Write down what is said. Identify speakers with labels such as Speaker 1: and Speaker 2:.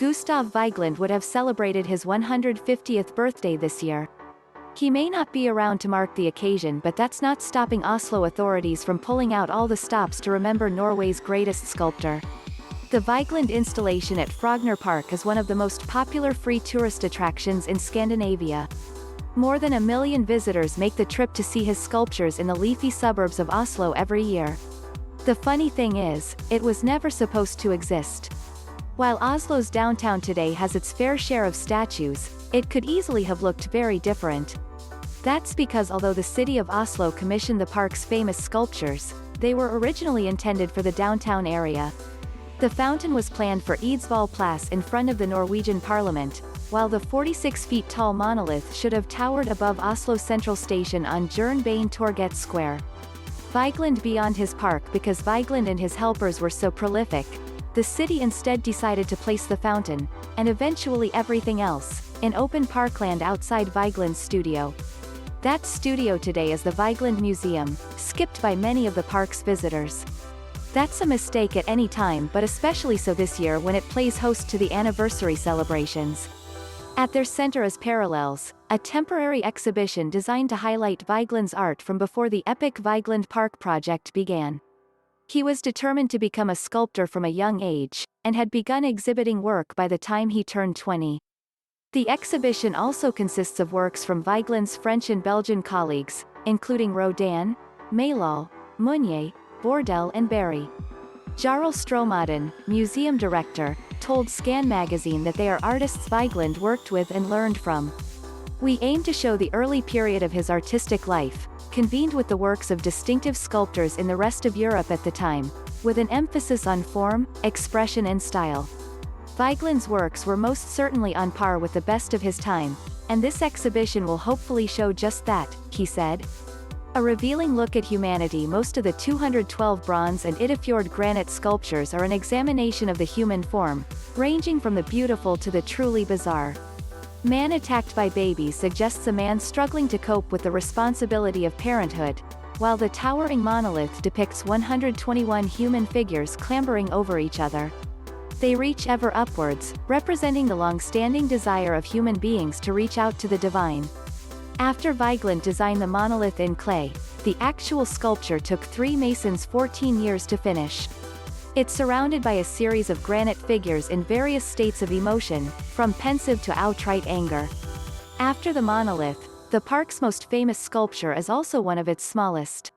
Speaker 1: Gustav Vigeland would have celebrated his 150th birthday this year. He may not be around to mark the occasion, but that's not stopping Oslo authorities from pulling out all the stops to remember Norway's greatest sculptor. The Vigeland installation at Frogner Park is one of the most popular free tourist attractions in Scandinavia. More than 1 million visitors make the trip to see his sculptures in the leafy suburbs of Oslo every year. The funny thing is, it was never supposed to exist. While Oslo's downtown today has its fair share of statues, it could easily have looked very different. That's because although the city of Oslo commissioned the park's famous sculptures, they were originally intended for the downtown area. The fountain was planned for Eidsvoll plass in front of the Norwegian Parliament, while the 46 feet tall monolith should have towered above Oslo Central Station on Jernbanetorget Square. Vigeland beyond his park. Because Vigeland and his helpers were so prolific, the city instead decided to place the fountain, and eventually everything else, in open parkland outside Vigeland's studio. That studio today is the Vigeland Museum, skipped by many of the park's visitors. That's a mistake at any time, but especially so this year when it plays host to the anniversary celebrations. At their center is Parallels, a temporary exhibition designed to highlight Vigeland's art from before the epic Vigeland Park project began. He was determined to become a sculptor from a young age, and had begun exhibiting work by the time he turned 20. The exhibition also consists of works from Vigeland's French and Belgian colleagues, including Rodin, Maillol, Meunier, Bourdelle and Barye. Jarle Strømodden, museum director, told Scan magazine that they are artists Vigeland worked with and learned from. We aim to show the early period of his artistic life, convened with the works of distinctive sculptors in the rest of Europe at the time, with an emphasis on form, expression and style. Vigeland's works were most certainly on par with the best of his time, and this exhibition will hopefully show just that, he said. A revealing look at humanity. Most of the 212 bronze and Iddefjord granite sculptures are an examination of the human form, ranging from the beautiful to the truly bizarre. Man attacked by babies suggests a man struggling to cope with the responsibility of parenthood, while the towering monolith depicts 121 human figures clambering over each other. They reach ever upwards, representing the long-standing desire of human beings to reach out to the divine. After Vigeland designed the monolith in clay, the actual sculpture took 3 masons 14 years to finish. It's surrounded by a series of granite figures in various states of emotion, from pensive to outright anger. After the monolith, the park's most famous sculpture is also one of its smallest.